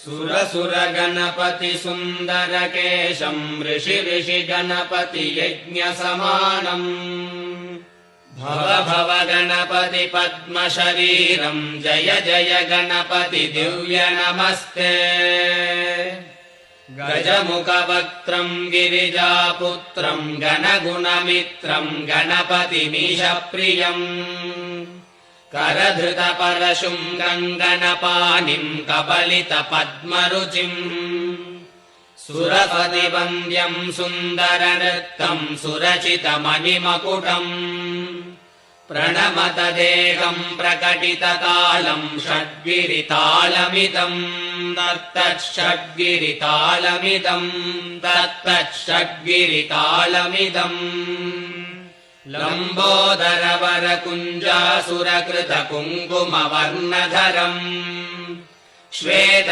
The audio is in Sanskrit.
सुरसुर गणपति सुन्दरकेशम् ऋषि गणपति यज्ञसमानम् भव भव गणपति पद्मशरीरम् जय जय गणपति दिव्य नमस्ते गजमुखवक्त्रम् गिरिजापुत्रम् गणगुणमित्रम् गणपतिमीशप्रियम् करधृतपरशुम् गङ्गणपाणिम् कबलितपद्मरुचिम् सुरपतिवन्द्यम् सुन्दरनृत्तम् सुरचितमणिमकुटम् प्रणमत देहम् प्रकटिततालम् षड्गिरितालमिदम् तत्तच्छड्गिरितालमिदम् लम्बोदरवरकुञ्जासुरकृतकुङ्कुमवर्णधरम् श्वेत